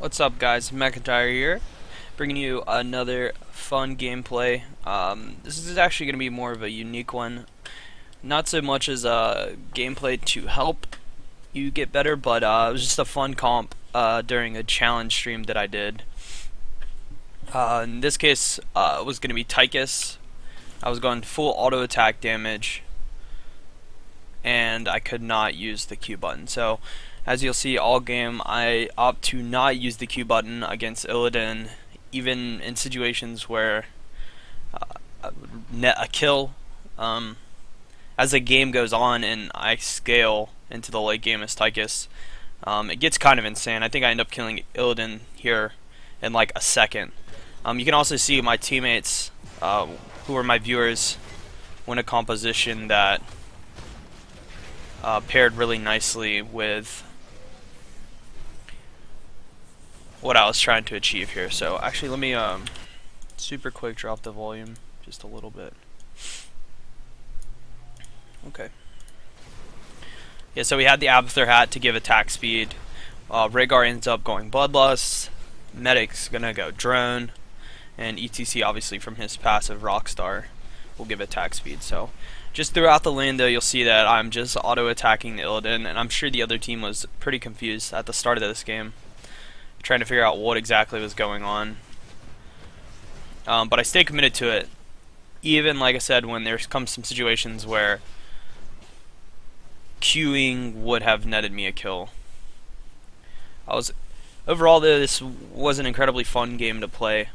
What's up, guys? McIntyre here, bringing you another fun gameplay. This is actually going to be more of a unique one. Not so much as a gameplay to help you get better, but it was just a fun comp during a challenge stream that I did. In this case, it was going to be Tychus. I was going full auto attack damage, and I could not use the Q button. So, as you'll see all game, I opt to not use the Q button against Illidan, even in situations where net a kill. As the game goes on and I scale into the late game as Tychus, it gets kind of insane. I think I end up killing Illidan here in like a second. You can also see my teammates, who are my viewers, win a composition that paired really nicely with what I was trying to achieve here. So actually, let me super quick drop the volume just a little bit. Okay. Yeah, so we had the Abathur hat to give attack speed. Rhaegar ends up going Bloodlust. Medic's gonna go Drone, and ETC obviously from his passive Rockstar will give attack speed. So just throughout the lane though, you'll see that I'm just auto attacking the Illidan, and I'm sure the other team was pretty confused at the start of this game, trying to figure out what exactly was going on. But I stay committed to it, even like I said, when there comes some situations where queuing would have netted me a kill. Overall though, this was an incredibly fun game to play.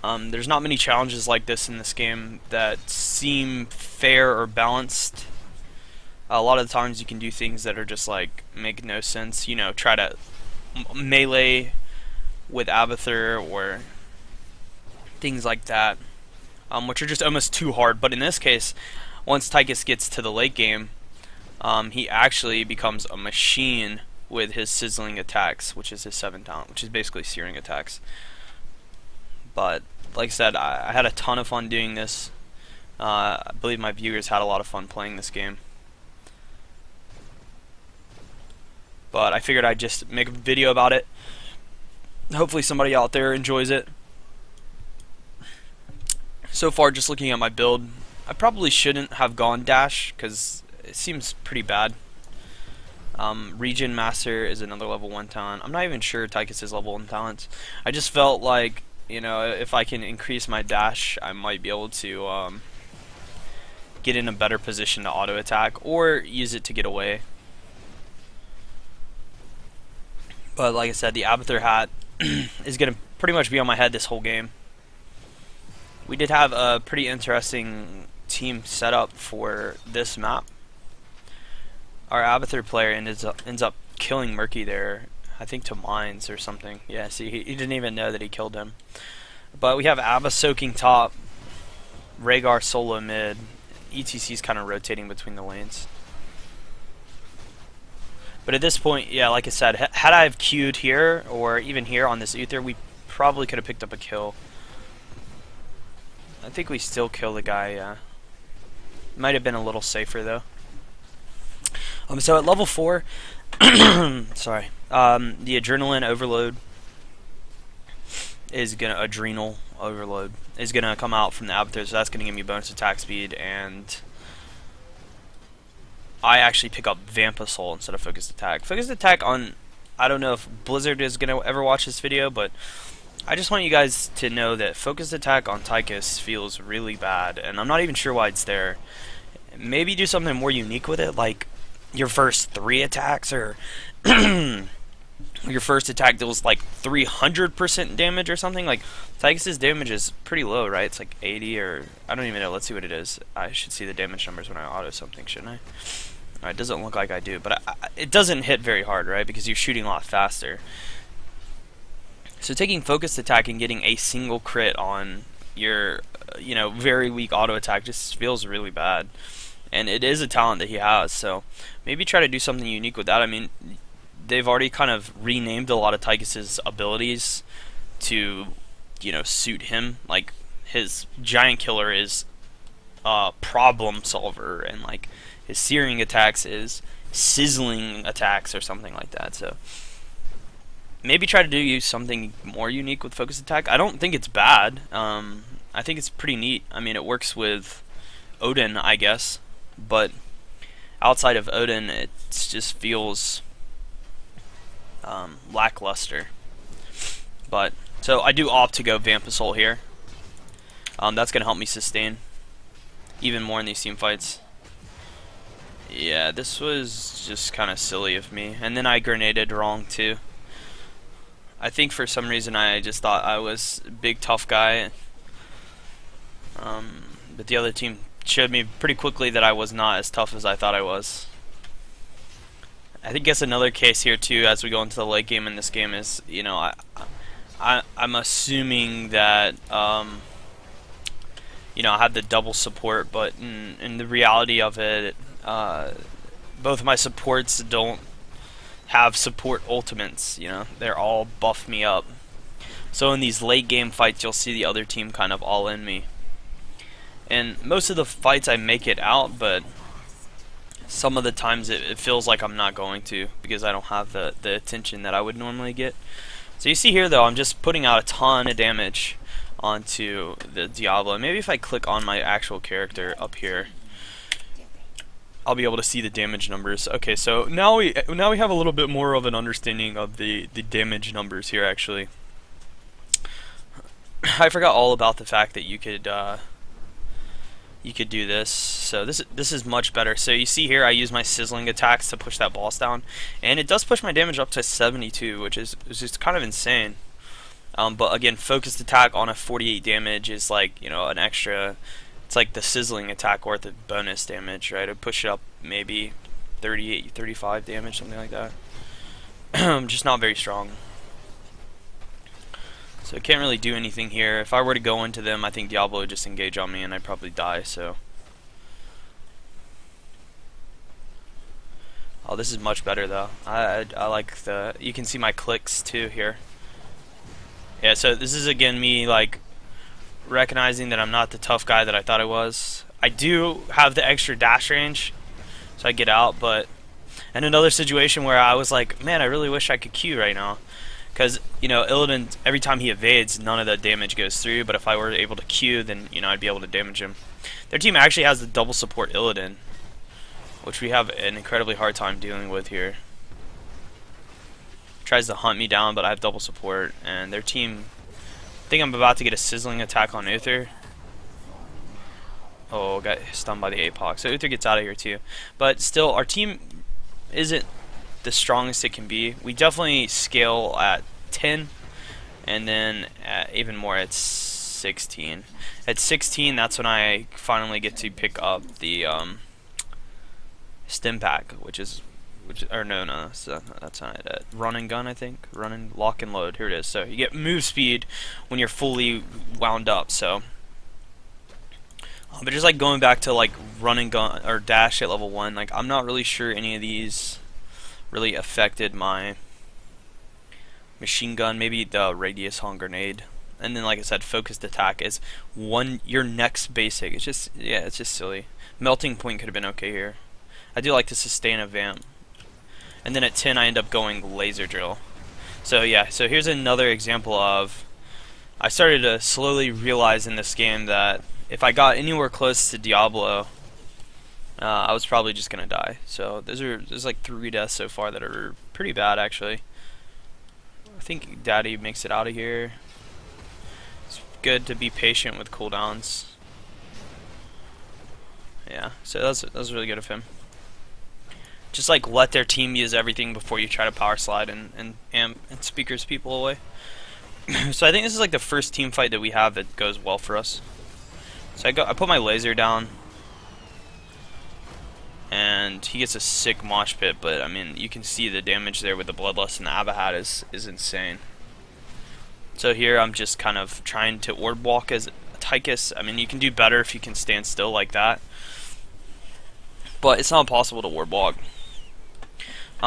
There's not many challenges like this in this game that seem fair or balanced. A lot of the times you can do things that are just like make no sense. You know, try to melee with Abathur or things like that, which are just almost too hard. But in this case, once Tychus gets to the late game, he actually becomes a machine with his sizzling attacks, which is his 7th talent, which is basically searing attacks. But like I said, I had a ton of fun doing this. I believe my viewers had a lot of fun playing this game. But I figured I'd just make a video about it. Hopefully somebody out there enjoys it. So far, just looking at my build, I probably shouldn't have gone Dash, because it seems pretty bad. Regen Master is another level 1 talent. I'm not even sure Tychus is level 1 talent. I just felt like, you know, if I can increase my dash, I might be able to get in a better position to auto attack, or use it to get away. But like I said, the Abathur hat is going to pretty much be on my head this whole game. We did have a pretty interesting team set up for this map. Our Abathur player ends up killing Murky there, I think to mines or something. Yeah, see, he didn't even know that he killed him. But we have Abba soaking top, Rhaegar solo mid, ETC's kind of rotating between the lanes. But at this point, yeah, like I said, had I have queued here, or even here on this Uther, we probably could have picked up a kill. I think we still kill the guy, yeah. Might have been a little safer, though. So at level 4, sorry, the adrenaline overload is gonna come out from the Abathur, so that's gonna give me bonus attack speed, and I actually pick up Vampa Soul instead of Focused Attack. Focused Attack on, I don't know if Blizzard is gonna ever watch this video, but I just want you guys to know that Focused Attack on Tychus feels really bad, and I'm not even sure why it's there. Maybe do something more unique with it, like your first 3 attacks, or your first attack deals like 300% damage or something. Like, Tychus' damage is pretty low, right? It's like 80 or, I don't even know. Let's see what it is. I should see the damage numbers when I auto something, shouldn't I? It doesn't look like I do, but it doesn't hit very hard, right? Because you're shooting a lot faster. So taking focused attack and getting a single crit on your, you know, very weak auto attack just feels really bad. And it is a talent that he has, so maybe try to do something unique with that. I mean, they've already kind of renamed a lot of Tychus' abilities to, you know, suit him. Like, his Giant Killer is Problem Solver, and like his Searing attacks is Sizzling attacks or something like that. So maybe try to do something more unique with focus attack. I don't think it's bad. I think it's pretty neat. I mean, it works with Odin, I guess, but outside of Odin, it just feels lackluster. But so I do opt to go Vamp Assault here. That's gonna help me sustain even more in these team fights. Yeah, this was just kind of silly of me, and then I grenaded wrong too. I think for some reason I just thought I was a big tough guy, but the other team showed me pretty quickly that I was not as tough as I thought I was. I think it's another case here too as we go into the late game in this game is, you know, I'm assuming that you know, I have the double support, but in the reality of it, both of my supports don't have support ultimates. You know, they're all buff me up. So in these late game fights, you'll see the other team kind of all in me. And most of the fights I make it out, but some of the times it feels like I'm not going to because I don't have the attention that I would normally get. So you see here though, I'm just putting out a ton of damage onto the Diablo. Maybe if I click on my actual character up here, I'll be able to see the damage numbers. Okay, so now we have a little bit more of an understanding of the damage numbers here. Actually, I forgot all about the fact that you could do this. So this is much better. So you see here, I use my sizzling attacks to push that boss down, and it does push my damage up to 72, which is just kind of insane. But again, focused attack on a 48 damage is like, you know, an extra. It's like the sizzling attack worth of bonus damage, right? I'd push it up maybe 38, 35 damage, something like that. Just not very strong. So I can't really do anything here. If I were to go into them, I think Diablo would just engage on me and I'd probably die, so. Oh, this is much better though. I like you can see my clicks too here. Yeah, so this is again me like recognizing that I'm not the tough guy that I thought I was. I do have the extra dash range, so I get out, but in another situation where I was like, man, I really wish I could Q right now. Because, you know, Illidan, every time he evades, none of the damage goes through, but if I were able to Q, then, you know, I'd be able to damage him. Their team actually has the double support Illidan, which we have an incredibly hard time dealing with here. Tries to hunt me down, but I have double support, and their team, I think I'm about to get a sizzling attack on Uther. Oh, got stunned by the APOC, so Uther gets out of here too. But still, our team isn't the strongest it can be. We definitely scale at 10, and then even more at 16. At 16, that's when I finally get to pick up the stim pack, that's not it. Run and gun, I think. Run and lock and load. Here it is. So you get move speed when you're fully wound up. So, but just like going back to like run and gun or dash at level 1, like I'm not really sure any of these really affected my machine gun. Maybe the radius on grenade, and then like I said, focused attack is your next basic. It's just, yeah, it's just silly. Melting point could have been okay here. I do like to sustain a vamp, and then at 10 I end up going laser drill. So yeah, so here's another example of I started to slowly realize in this game that if I got anywhere close to Diablo, I was probably just gonna die. So there's like 3 deaths so far that are pretty bad actually. I think Daddy makes it out of here. It's good to be patient with cooldowns. Yeah, so that was really good of him. Just like let their team use everything before you try to power slide and speakers people away. So I think this is like the first team fight that we have that goes well for us. So I put my laser down, and he gets a sick mosh pit, but I mean you can see the damage there with the bloodlust, and the Abahat is insane. So here I'm just kind of trying to orb walk as Tychus. I mean you can do better if you can stand still like that, but it's not impossible to orb walk.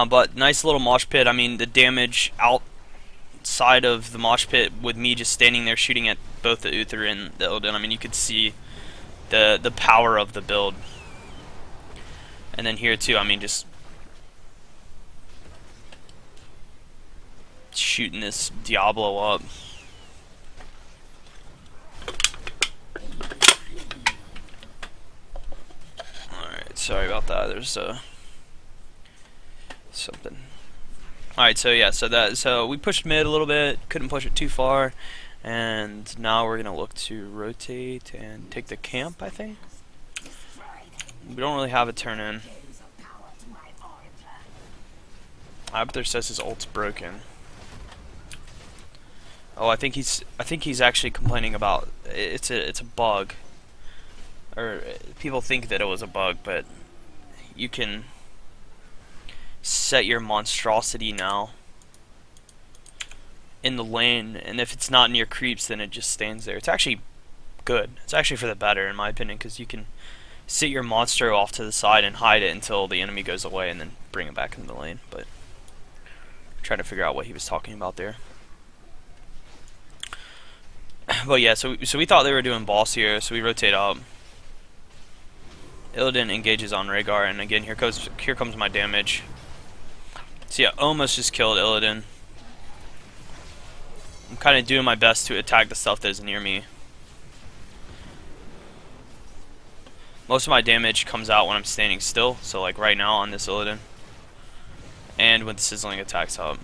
But nice little mosh pit. I mean the damage outside of the mosh pit with me just standing there shooting at both the Uther and the Odin, I mean you could see the power of the build. And then here too, I mean just shooting this Diablo up. Alright, sorry about that. There's something. Alright, so yeah, so we pushed mid a little bit, couldn't push it too far, and now we're gonna look to rotate and take the camp, I think. We don't really have a turn in. Abther says his ult's broken. Oh, I think he's actually complaining about it's a bug. Or people think that it was a bug, but you can set your monstrosity now in the lane, and if it's not near creeps, then it just stands there. It's actually good. It's actually for the better, in my opinion, because you can sit your monster off to the side and hide it until the enemy goes away, and then bring it back into the lane. But I'm trying to figure out what he was talking about there. But yeah, so we thought they were doing boss here, so we rotate up. Illidan engages on Rhaegar, and again here comes my damage. So yeah, almost just killed Illidan. I'm kind of doing my best to attack the stuff that is near me. Most of my damage comes out when I'm standing still, so like right now on this Illidan. And when the sizzling attacks up.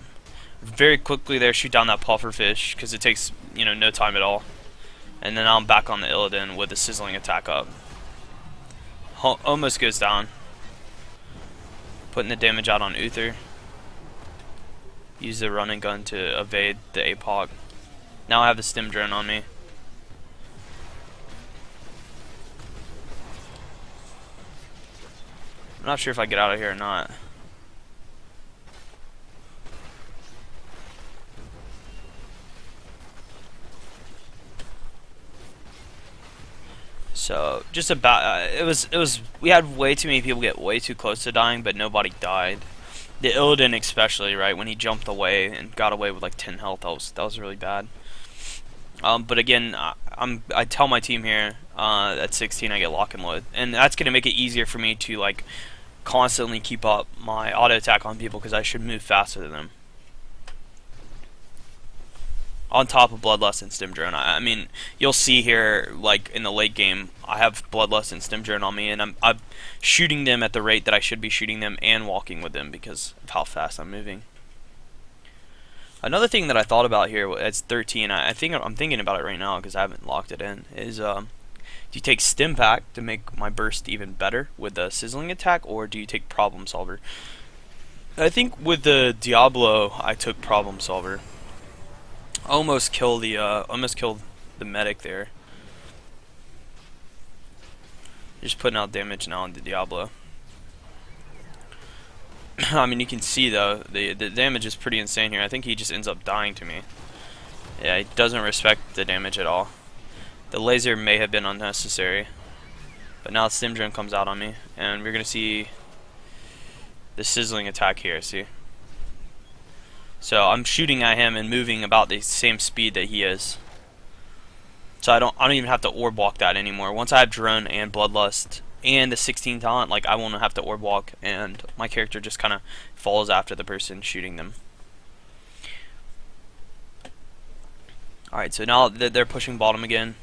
Very quickly there, shoot down that pufferfish, because it takes, you know, no time at all. And then I'm back on the Illidan with the sizzling attack up. Almost goes down. Putting the damage out on Uther. Use the running gun to evade the APOC. Now I have the stim drone on me. I'm not sure if I get out of here or not. So just about it was we had way too many people get way too close to dying, but nobody died. The Illidan especially, right, when he jumped away and got away with like 10 health, that was really bad. But again, I tell my team here at 16 I get lock and load, and that's gonna make it easier for me to like constantly keep up my auto attack on people because I should move faster than them. On top of Bloodlust and Stim Drone. I mean, you'll see here, like in the late game, I have Bloodlust and Stim Drone on me, and I'm shooting them at the rate that I should be shooting them and walking with them because of how fast I'm moving. Another thing that I thought about here at 13, I'm thinking about it right now because I haven't locked it in, is do you take Stim Pack to make my burst even better with the sizzling attack, or do you take Problem Solver? I think with the Diablo, I took Problem Solver. Almost killed the medic there. Just putting out damage now on the Diablo. I mean, you can see though the damage is pretty insane here. I think he just ends up dying to me. Yeah, he doesn't respect the damage at all. The laser may have been unnecessary, but now Stim Drone comes out on me, and we're gonna see the sizzling attack here. See. So I'm shooting at him and moving about the same speed that he is. So I don't even have to orb walk that anymore. Once I have drone and bloodlust and the 16 talent, like I won't have to orb walk, and my character just kind of follows after the person shooting them. All right, so now they're pushing bottom again,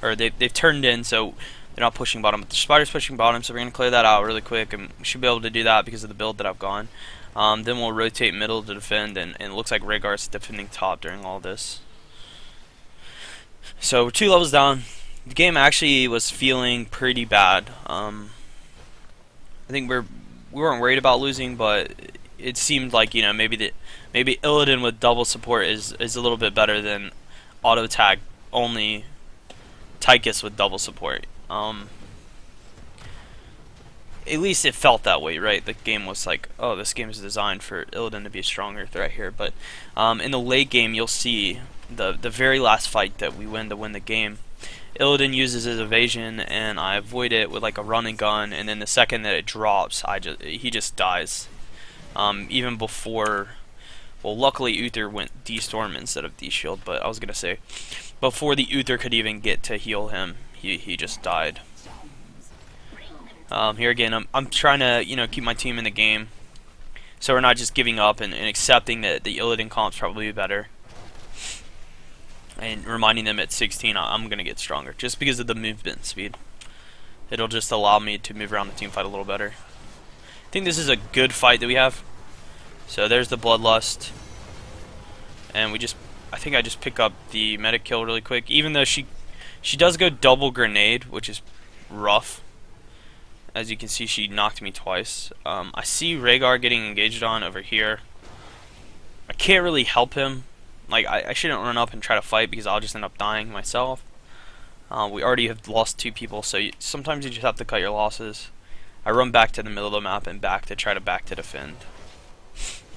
or they've turned in, so they're not pushing bottom. But the spider's pushing bottom, so we're gonna clear that out really quick, and we should be able to do that because of the build that I've gone. Then we'll rotate middle to defend, and it looks like Rhaegar's defending top during all this. So we're 2 levels down. The game actually was feeling pretty bad. I think we weren't worried about losing, but it seemed like, you know, maybe Illidan with double support is a little bit better than auto attack only Tychus with double support. At least it felt that way, right? The game was like, oh, this game is designed for Illidan to be a stronger threat here. But in the late game, you'll see the very last fight that we win to win the game. Illidan uses his evasion, and I avoid it with like a running gun. And then the second that it drops, he just dies. Even before, well, luckily Uther went D-Storm instead of D-Shield. But I was gonna say, before the Uther could even get to heal him, he just died. Here again, I'm trying to, you know, keep my team in the game. So we're not just giving up and accepting that the Illidan comp's probably better. And reminding them at 16 I'm going to get stronger. Just because of the movement speed. It'll just allow me to move around the team fight a little better. I think this is a good fight that we have. So there's the Bloodlust. And I think I just pick up the medic kill really quick. Even though she does go double grenade, which is rough. As you can see, she knocked me twice. I see Rhaegar getting engaged on over here. I can't really help him. Like, I shouldn't run up and try to fight because I'll just end up dying myself. We already have lost 2 people, so sometimes you just have to cut your losses. I run back to the middle of the map and back to defend.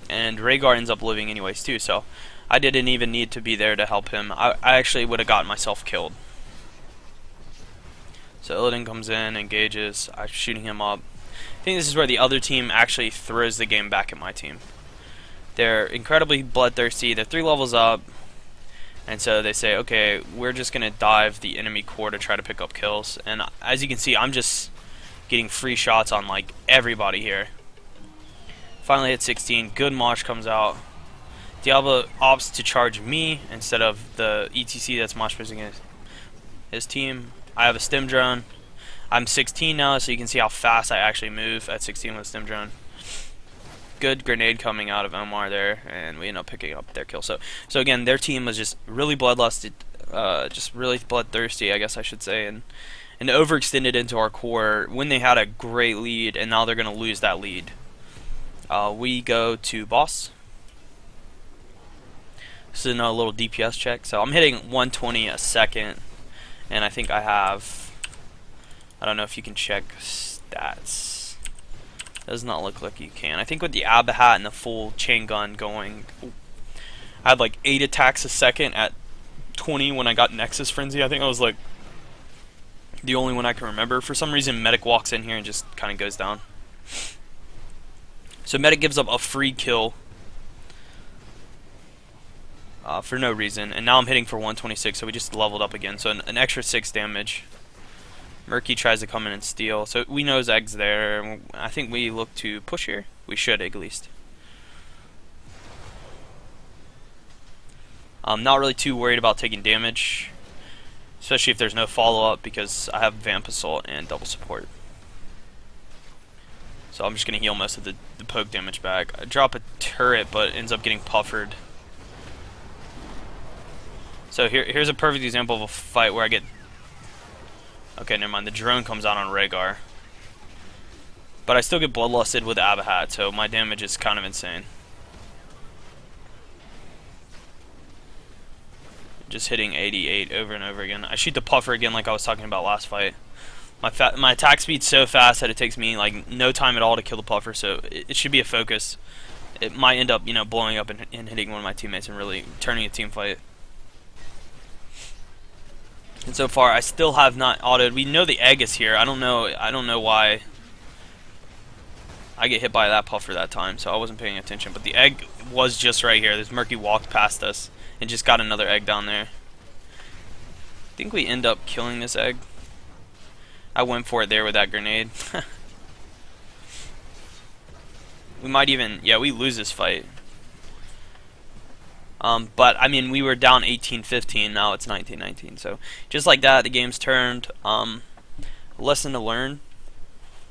And Rhaegar ends up living anyways too, so I didn't even need to be there to help him. I actually would have gotten myself killed. So Illidan comes in, engages, I'm shooting him up. I think this is where the other team actually throws the game back at my team. They're incredibly bloodthirsty, they're 3 levels up, and so they say, okay, we're just going to dive the enemy core to try to pick up kills. And as you can see, I'm just getting free shots on like everybody here. Finally hit 16, good mosh comes out. Diablo opts to charge me instead of the ETC that's mosh pushing his team. I have a stim drone. I'm 16 now, so you can see how fast I actually move at 16 with a stim drone. Good grenade coming out of Omar there, and we end up picking up their kill. So again, their team was just really bloodlusted, just really bloodthirsty, I guess I should say, and overextended into our core when they had a great lead, and now they're going to lose that lead. We go to boss. This is a little DPS check. So I'm hitting 120 a second, and I think I have, I don't know if you can check stats. Does not look like you can. I think with the Abahat and the full chain gun going, I had like 8 attacks a second at 20 when I got Nexus Frenzy. I think I was like the only one I can remember. For some reason, Medic walks in here and just kind of goes down. So Medic gives up a free kill for no reason, and now I'm hitting for 126, so we just leveled up again. So an extra 6 damage. Murky tries to come in and steal, so we know his egg's there. I think we look to push here. We should, at least. I'm not really too worried about taking damage, especially if there's no follow-up, because I have Vamp Assault and double support. So I'm just going to heal most of the poke damage back. I drop a turret, but ends up getting puffered. So here's a perfect example of a fight where I get... Okay, never mind. The drone comes out on Rhaegar. But I still get bloodlusted with Abahat, so my damage is kind of insane. Just hitting 88 over and over again. I shoot the puffer again like I was talking about last fight. My attack speed's so fast that it takes me like no time at all to kill the puffer, so it should be a focus. It might end up, blowing up and hitting one of my teammates and really turning a team fight. And so far, I still have not autoed. We know the egg is here. I don't know why I get hit by that puffer that time, so I wasn't paying attention. But the egg was just right here. This Murky walked past us and just got another egg down there. I think we end up killing this egg. I went for it there with that grenade. We might even... Yeah, we lose this fight. But, I mean, we were down 18-15, now it's 19-19. So, just like that, the game's turned. Lesson to learn.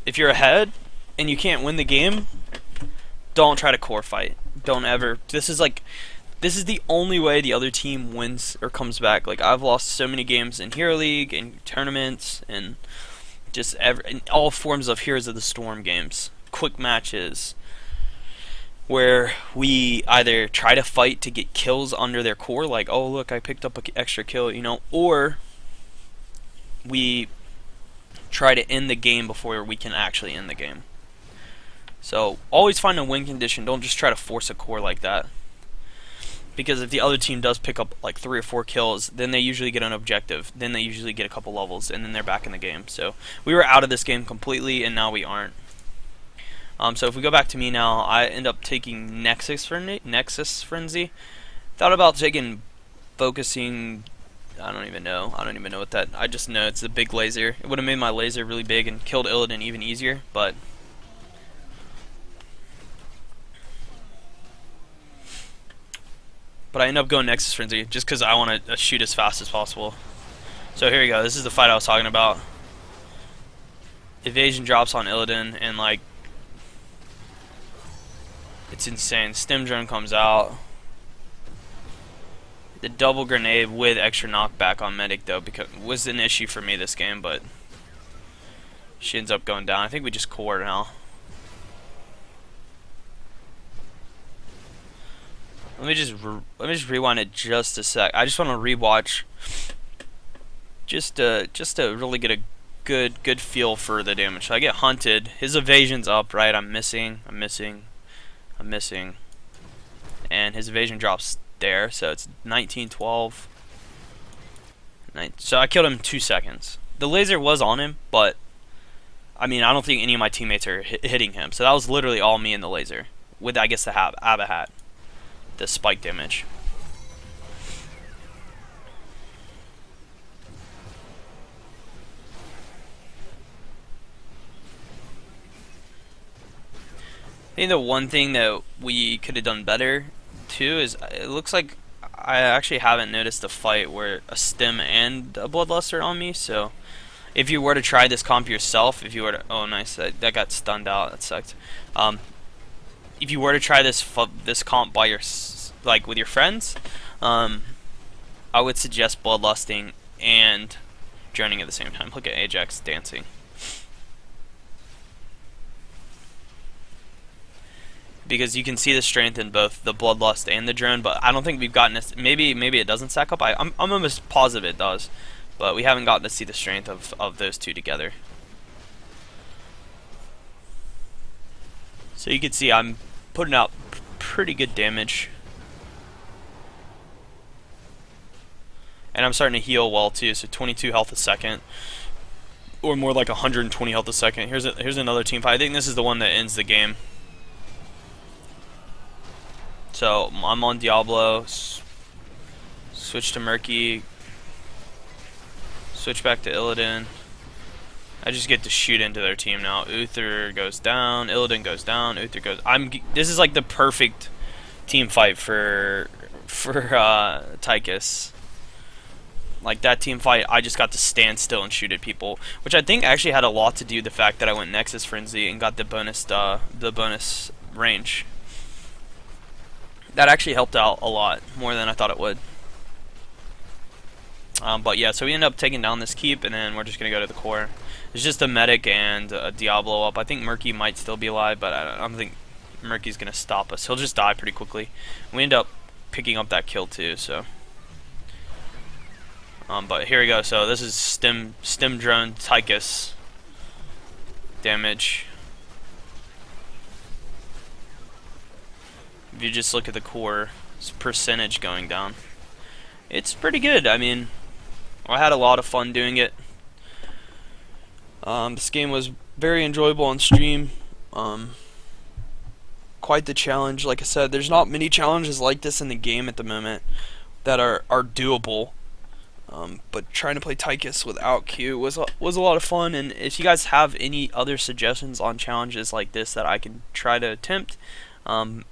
If you're ahead and you can't win the game, don't try to core fight. Don't ever. This is the only way the other team wins or comes back. Like, I've lost so many games in Hero League, and tournaments, and just in all forms of Heroes of the Storm games. Quick matches. Where we either try to fight to get kills under their core, like, oh look, I picked up an extra kill, or we try to end the game before we can actually end the game. So always find a win condition. Don't just try to force a core like that, because if the other team does pick up like 3 or 4 kills, then they usually get an objective, then they usually get a couple levels, and then they're back in the game. So we were out of this game completely, and now we aren't. So if we go back to me now, I end up taking Nexus Frenzy. Thought about taking Focusing. I don't even know what that. I just know it's the big laser. It would have made my laser really big and killed Illidan even easier. But But I end up going Nexus Frenzy just because I want to shoot as fast as possible. So here we go. This is the fight I was talking about. Evasion drops on Illidan, and like, it's insane. Stim drone comes out. The double grenade with extra knockback on medic though was an issue for me this game, but she ends up going down. I think we just core now. Let me just rewind it just a sec. I just want to rewatch just to really get a good feel for the damage. So I get hunted. His evasion's up, right? I'm missing, and his evasion drops there. So it's 19-12. So I killed him in 2 seconds. The laser was on him, but I mean, I don't think any of my teammates are hitting him. So that was literally all me and the laser with, I guess, the Abba hat. The spike damage. I think the one thing that we could have done better too is it looks like I actually haven't noticed a fight where a stim and a bloodlust are on me. So if you were to try this comp yourself, if you were to, oh nice, that got stunned out, that sucked. If you were to try this comp by like with your friends, I would suggest bloodlusting and droning at the same time. Look at Ajax dancing. Because you can see the strength in both the bloodlust and the drone, but I don't think we've gotten this. Maybe it doesn't stack up. I'm almost positive it does, but we haven't gotten to see the strength of those two together. So you can see I'm putting out pretty good damage. And I'm starting to heal well too, so 22 health a second. Or more like 120 health a second. Here's another team fight. I think this is the one that ends the game. So I'm on Diablo. Switch to Murky. Switch back to Illidan. I just get to shoot into their team now. Uther goes down, Illidan goes down, Uther goes. This is like the perfect team fight for Tychus. Like that team fight, I just got to stand still and shoot at people, which I think actually had a lot to do with the fact that I went Nexus Frenzy and got the bonus range. That actually helped out a lot more than I thought it would. But yeah, so we end up taking down this keep, and then we're just gonna go to the core. It's just a medic and a Diablo up. I think Murky might still be alive, but I don't think Murky's gonna stop us. He'll just die pretty quickly. We end up picking up that kill too, so. But here we go. So this is stim drone Tychus damage. If you just look at the core percentage going down, it's pretty good. I mean, I had a lot of fun doing it. This game was very enjoyable on stream. Quite the challenge. Like I said, there's not many challenges like this in the game at the moment that are doable. But trying to play Tychus without Q was a lot of fun. And if you guys have any other suggestions on challenges like this that I can try to attempt,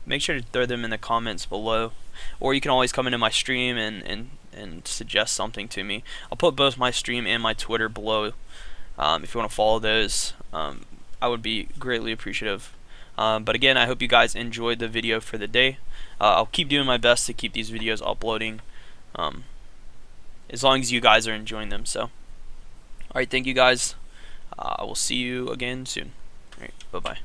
make sure to throw them in the comments below. Or you can always come into my stream and suggest something to me. I'll put both my stream and my Twitter below. If you want to follow those, I would be greatly appreciative. But again, I hope you guys enjoyed the video for the day. I'll keep doing my best to keep these videos uploading. As long as you guys are enjoying them. So, alright, thank you guys. I will see you again soon. Alright, bye-bye.